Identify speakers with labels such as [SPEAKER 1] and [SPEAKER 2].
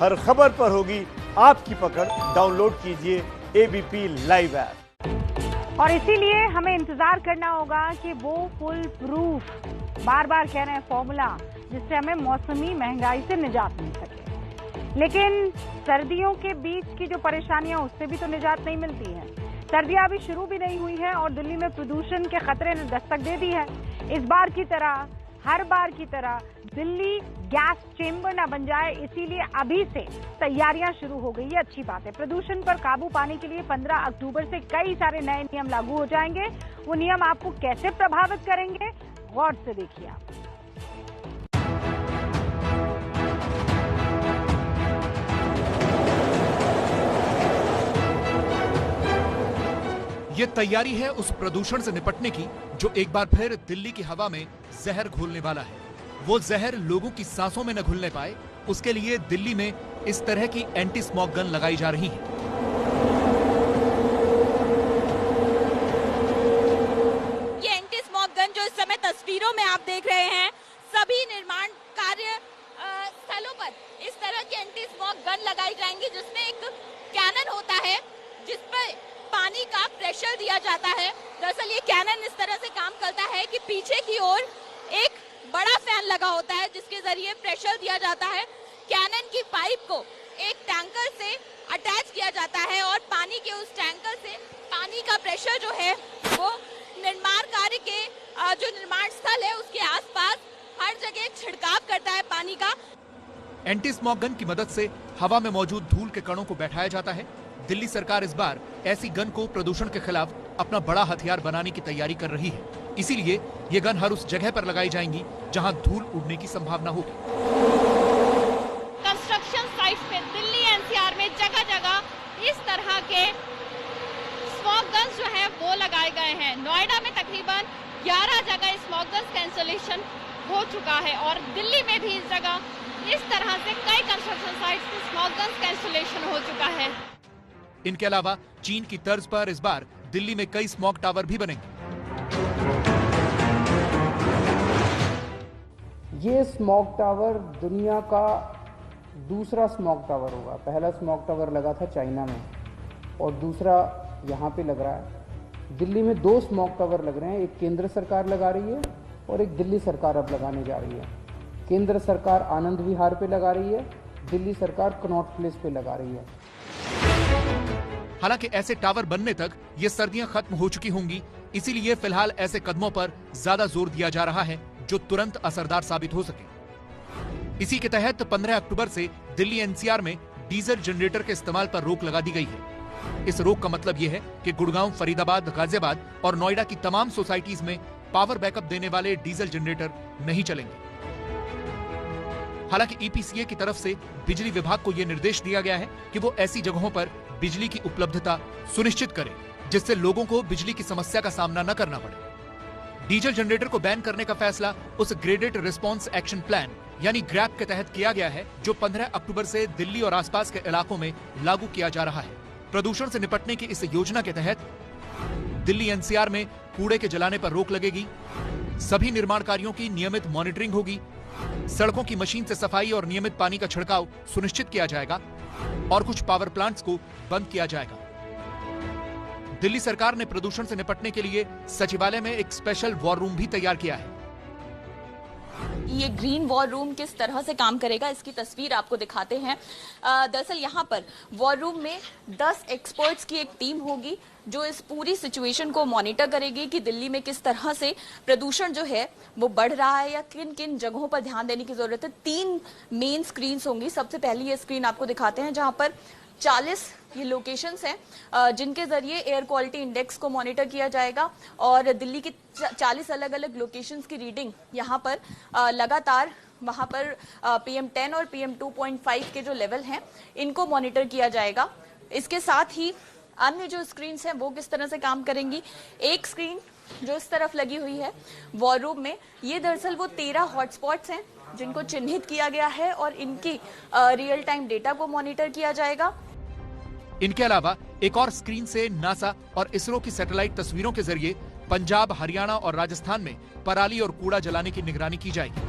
[SPEAKER 1] हर खबर पर होगी आपकी पकड़। डाउनलोड कीजिए एबीपी लाइव ऐप।
[SPEAKER 2] और इसीलिए हमें इंतजार करना होगा कि वो फुल प्रूफ बार बार कह रहे हैं फॉर्मूला जिससे हमें मौसमी महंगाई से निजात मिल सके। लेकिन सर्दियों के बीच की जो परेशानियां उससे भी तो निजात नहीं मिलती है। सर्दियां अभी शुरू भी नहीं हुई है और दिल्ली में प्रदूषण के खतरे ने दस्तक दे दी है। इस बार की तरह हर बार की तरह दिल्ली गैस चेंबर ना बन जाए, इसीलिए अभी से तैयारियां शुरू हो गई। ये अच्छी बात है। प्रदूषण पर काबू पाने के लिए 15 अक्टूबर से कई सारे नए नियम लागू हो जाएंगे। वो नियम आपको कैसे प्रभावित करेंगे, गौर से देखिए आप।
[SPEAKER 3] ये तैयारी है उस प्रदूषण से निपटने की जो एक बार फिर दिल्ली की हवा में जहर घोलने वाला है। वो जहर लोगों की सांसों में न घुलने पाए, उसके लिए दिल्ली में इस तरह की एंटी स्मॉग गन लगाई जा रही है।
[SPEAKER 4] ये एंटी स्मॉग गन जो इस समय तस्वीरों में आप देख रहे हैं, सभी निर्माण कार्य स्थलों पर इस तरह की एंटी स्मॉग गन लगाई जाएंगी, जिसमें एक कैनन होता है जिस पर पानी का प्रेशर दिया जाता है। दरअसल ये कैनन इस तरह से काम करता है कि पीछे की ओर एक बड़ा फैन लगा होता है जिसके जरिए प्रेशर दिया जाता है। कैनन की पाइप को एक टैंकर से अटैच किया जाता है और पानी के उस टैंकर से पानी का प्रेशर जो है वो निर्माण कार्य के जो निर्माण स्थल है उसके आसपास हर जगह छिड़काव करता है पानी का।
[SPEAKER 3] एंटी स्मॉग गन की मदद से हवा में मौजूद धूल के कणों को बैठाया जाता है। दिल्ली सरकार इस बार ऐसी गन को प्रदूषण के खिलाफ अपना बड़ा हथियार बनाने की तैयारी कर रही है। इसीलिए ये गन हर उस जगह पर लगाई जाएंगी जहां धूल उड़ने की संभावना होगी।
[SPEAKER 4] कंस्ट्रक्शन साइट पे दिल्ली एनसीआर में जगह जगह इस तरह के स्मॉग गन्स जो है वो लगाए गए हैं। नोएडा में तकरीबन 11 जगह स्मॉग गन्स का इंस्टॉलेशन हो चुका है और दिल्ली में भी इस जगह इस तरह से कई कंस्ट्रक्शन साइट्स पे स्मॉग गन्स का इंस्टॉलेशन हो चुका है।
[SPEAKER 3] इनके अलावा चीन की तर्ज पर इस बार दिल्ली में कई स्मॉग टावर भी बनेंगे।
[SPEAKER 5] ये स्मॉग टावर दुनिया का दूसरा स्मॉग टावर होगा। पहला स्मॉग टावर लगा था चाइना में और दूसरा यहाँ पे लग रहा है। दिल्ली में 2 स्मॉग टावर लग रहे हैं, एक केंद्र सरकार लगा रही है और एक दिल्ली सरकार अब लगाने जा रही है। केंद्र सरकार आनंद विहार पे लगा रही है, दिल्ली सरकार कनॉट प्लेस पे लगा रही है।
[SPEAKER 3] हालांकि ऐसे टावर बनने तक ये सर्दियां खत्म हो चुकी होंगी, इसीलिए फिलहाल ऐसे कदमों पर ज्यादा जोर दिया जा रहा है जो तुरंत असरदार साबित हो सके। इसी के तहत 15 अक्टूबर से दिल्ली एनसीआर में डीजल जनरेटर के इस्तेमाल पर रोक लगा दी गई है। इस रोक का मतलब यह है कि गुड़गांव, फरीदाबाद, गाजियाबाद और नोएडा की तमाम सोसाइटीज में पावर बैकअप देने वाले डीजल जनरेटर नहीं चलेंगे। हालांकि ईपीसीए की तरफ से बिजली विभाग को यह निर्देश दिया गया है कि वो ऐसी जगहों पर बिजली की उपलब्धता सुनिश्चित करे जिससे लोगों को बिजली की समस्या का सामना न करना पड़े। डीजल जनरेटर को बैन करने का फैसला उस ग्रेडेड रिस्पांस एक्शन प्लान यानी ग्रैप के तहत किया गया है जो 15 अक्टूबर से दिल्ली और आसपास के इलाकों में लागू किया जा रहा है। प्रदूषण से निपटने की इस योजना के तहत दिल्ली एनसीआर में कूड़े के जलाने पर रोक लगेगी, सभी निर्माण कार्यों की नियमित मॉनिटरिंग होगी, सड़कों की मशीन से सफाई और नियमित पानी का छिड़काव सुनिश्चित किया जाएगा और कुछ पावर प्लांट्स को बंद किया जाएगा। दिल्ली सरकार ने प्रदूषण से निपटने के लिए सचिवालय में एक स्पेशल वॉर रूम भी तैयार किया है।
[SPEAKER 4] ये ग्रीन वॉर रूम किस तरह से काम करेगा इसकी तस्वीर आपको दिखाते हैं। दरअसल यहाँ पर वॉर रूम में 10 एक्सपर्ट्स की एक टीम होगी जो इस पूरी सिचुएशन को मॉनिटर करेगी कि दिल्ली में किस तरह से प्रदूषण जो है वो बढ़ रहा है या किन किन जगहों पर ध्यान देने की जरूरत है। 3 मेन स्क्रीन्स होंगी। सबसे पहली ये स्क्रीन आपको दिखाते हैं जहां पर 40 ये लोकेशंस हैं जिनके जरिए एयर क्वालिटी इंडेक्स को मॉनिटर किया जाएगा और दिल्ली की 40 अलग अलग लोकेशंस की रीडिंग यहाँ पर लगातार वहाँ पर PM10 और PM2.5 के जो लेवल हैं इनको मॉनिटर किया जाएगा। इसके साथ ही अन्य जो स्क्रीन्स हैं वो किस तरह से काम करेंगी। एक स्क्रीन जो इस तरफ लगी हुई है वॉर रूम में, ये दरअसल वो 13 हॉटस्पॉट्स हैं जिनको चिन्हित किया गया है और इनकी रियल टाइम डेटा को मॉनिटर किया जाएगा।
[SPEAKER 3] इनके अलावा एक और स्क्रीन से नासा और इसरो की सैटेलाइट तस्वीरों के जरिए पंजाब, हरियाणा और राजस्थान में पराली और कूड़ा जलाने की निगरानी की जाएगी।